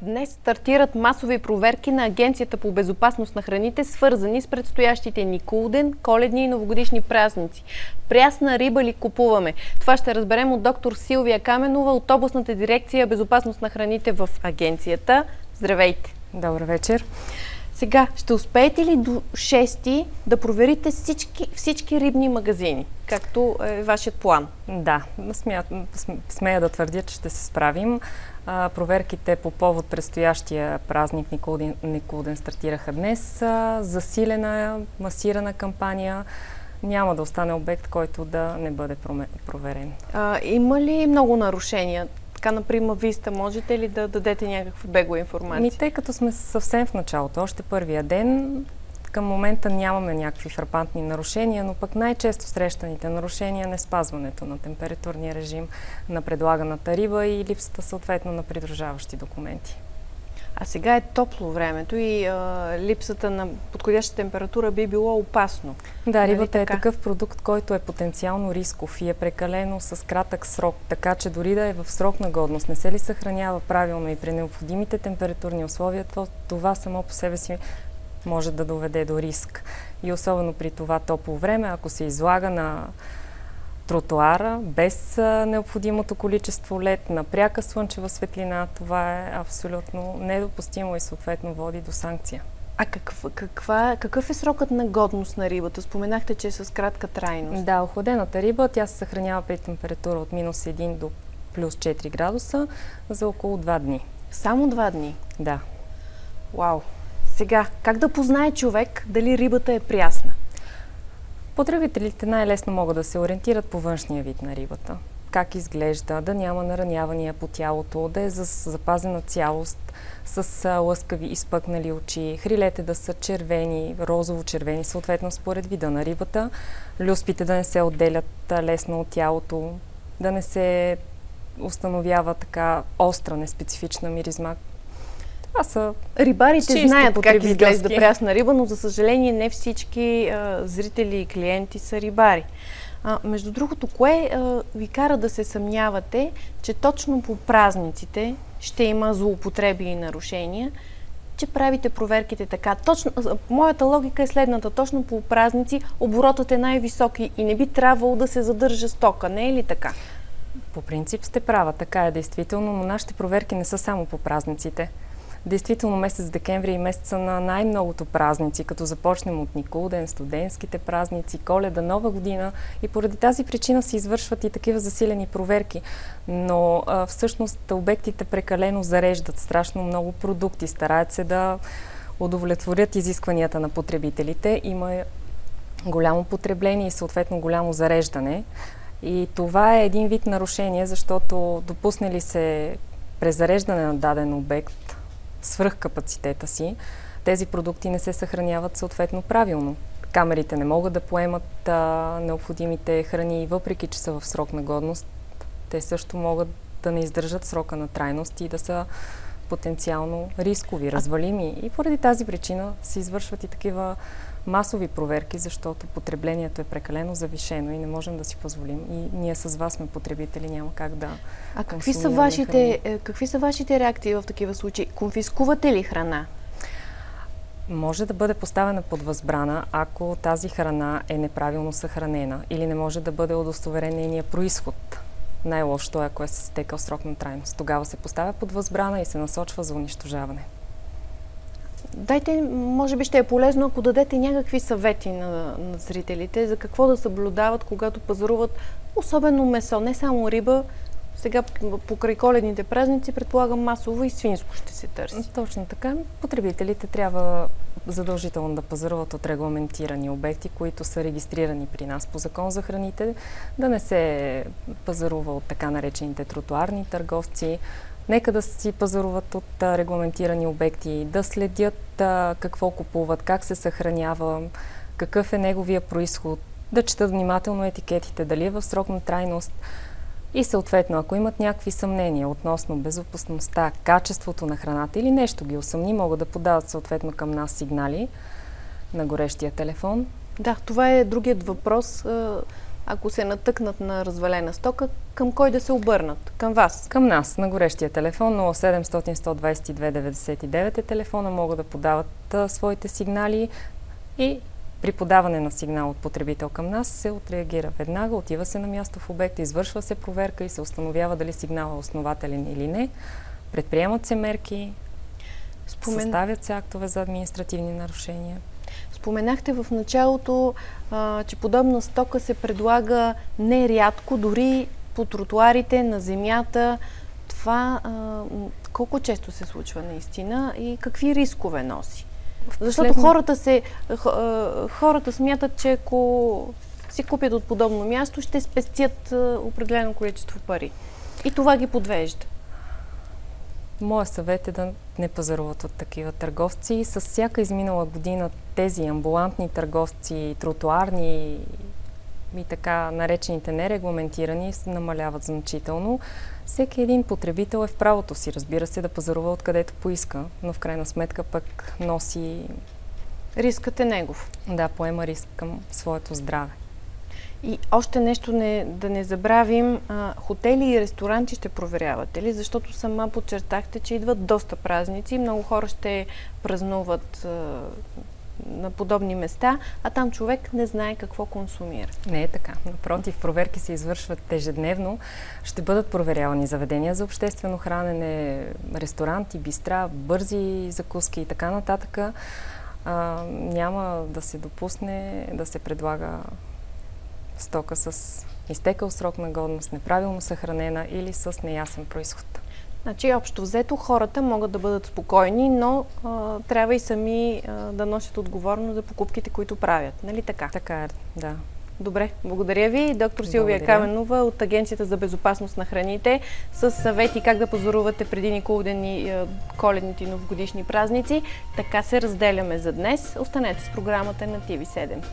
Днес стартират масови проверки на Агенцията по безопасност на храните, свързани с предстоящите Никулден, коледни и новогодишни празници. Прясна риба ли купуваме? Това ще разберем от доктор Силвия Каменова от областната дирекция безопасност на храните в агенцията. Здравейте! Добър вечер! Сега, ще успеете ли до 6 да проверите всички рибни магазини, както е вашият план? Да, смея да твърдя, че ще се справим. Проверките по повод предстоящия празник Никулден стартираха днес. Засилена, масирана кампания. Няма да остане обект, който да не бъде проверен. Има ли много нарушения? Така, например, вие можете ли да дадете някаква бегла информация? Тъй като сме съвсем в началото, още първия ден, към момента нямаме някакви фрапантни нарушения, но пък най-често срещаните нарушения не спазването на температурния режим на предлаганата риба и липсата съответно на придружаващи документи. А сега е топло времето и липсата на подходяща температура би било опасно. Да, рибата е такъв продукт, който е потенциално рисков и е прекалено с кратък срок, така че дори да е в срок на годност, не се ли съхранява правилно и при необходимите температурни условия, това само по себе си може да доведе до риск. И особено при това топло време, ако се излага на тротуара, без необходимото количество лед, на пряка слънчева светлина, това е абсолютно недопустимо и съответно води до санкция. А какъв е срокът на годност на рибата? Споменахте, че е с кратка трайност. Да, охладената риба, тя се съхранява при температура от -1 до +4 градуса за около 2 дни. Само 2 дни? Да. Вау! Сега, как да познае човек дали рибата е прясна? Потребителите най-лесно могат да се ориентират по външния вид на рибата. Как изглежда, да няма наранявания по тялото, да е запазена цялост с лъскави изпъкнали очи, хрилете да са червени, розово-червени, съответно според вида на рибата, люспите да не се отделят лесно от тялото, да не се установява така остра, неспецифична миризма. Рибарите знаят как изглежда прясна риба, но за съжаление не всички зрители и клиенти са рибари. Между другото, кое ви кара да се съмнявате, че точно по празниците ще има злоупотреби и нарушения, че правите проверките така? Моята логика е следната. Точно по празници оборотът е най-висок и не би трябвало да се задържа стока. Не е ли така? По принцип сте права, така е действително, но нашите проверки не са само по празниците. Действително месец декември и месеца на най-многото празници, като започнем от Никулден, студентските празници, Коледа, Нова година, и поради тази причина се извършват и такива засилени проверки. Но всъщност обектите прекалено зареждат страшно много продукти, стараят се да удовлетворят изискванията на потребителите. Има голямо потребление и съответно голямо зареждане. И това е един вид нарушение, защото допуснали се презареждане на даден обект, свръхкапацитета си, тези продукти не се съхраняват съответно правилно. Камерите не могат да поемат необходимите храни, въпреки че са в срок на годност. Те също могат да не издържат срока на трайност и да са потенциално рискови, развалими. И поради тази причина се извършват и такива масови проверки, защото потреблението е прекалено завишено и не можем да си позволим. И ние с вас сме потребители, няма как да какви са вашите реакции в такива случаи? Конфискувате ли храна? Може да бъде поставена под възбрана, ако тази храна е неправилно съхранена или не може да бъде удостоверен нейния произход. Най-лошото е, ако е с текъл срок на трайност. Тогава се поставя под възбрана и се насочва за унищожаване. Дайте, може би ще е полезно, ако дадете някакви съвети на зрителите за какво да съблюдават, когато пазаруват особено месо, не само риба. Сега покрай коледните празници предполагам масово и свинско ще се търси. Точно така. Потребителите трябва задължително да пазаруват от регламентирани обекти, които са регистрирани при нас по Закон за храните, да не се пазарува от така наречените тротуарни търговци. Нека да си пазаруват от регламентирани обекти, да следят какво купуват, как се съхранява, какъв е неговия произход, да четат внимателно етикетите, дали е в срок на трайност. И съответно, ако имат някакви съмнения относно безопасността, качеството на храната или нещо ги усъмни, могат да подават съответно към нас сигнали на горещия телефон. Да, това е другият въпрос. ако се натъкнат на развалена стока, към кой да се обърнат? Към вас? Към нас, на горещия телефон 0700-122-99 е телефона, могат да подават своите сигнали и при подаване на сигнал от потребител към нас се отреагира веднага, отива се на място в обекта, извършва се проверка и се установява дали сигналът е основателен или не. Предприемат се мерки, съставят се актове за административни нарушения. Споменахте в началото, че подобна стока се предлага нерядко, дори по тротуарите, на земята. Това колко често се случва наистина и какви рискове носи? Защото хората смятат, че ако си купят от подобно място, ще спестят определено количество пари. И това ги подвежда. Моя съвет е да не пазаруват от такива търговци. С всяка изминала година тези амбулантни търговци, тротуарни и така наречените нерегламентирани намаляват значително. Всеки един потребител е в правото си, разбира се, да пазарува откъдето поиска, но в крайна сметка пък носи... Рискът е негов. Да, поема риск към своето здраве. И още нещо да не забравим, хотели и ресторанти ще проверявате ли? Защото сама подчертахте, че идват доста празници, много хора ще празнуват на подобни места, а там човек не знае какво консумира. Не е така. Напротив, проверки се извършват ежедневно. Ще бъдат проверявани заведения за обществено хранене, ресторанти, бистра, бързи закуски и така нататък. Няма да се допусне да се предлага стока с изтекал срок на годност, неправилно съхранена или с неясен произход. Значи, общо взето, хората могат да бъдат спокойни, но трябва и сами да носят отговорност за покупките, които правят. Нали така? Така е, да. Добре, благодаря ви. Доктор Силвия Каменова от Агенцията за безопасност на храните с съвети как да пазарувате преди Николден и коледните и новогодишни празници. Така се разделяме за днес. Останете с програмата на TV7.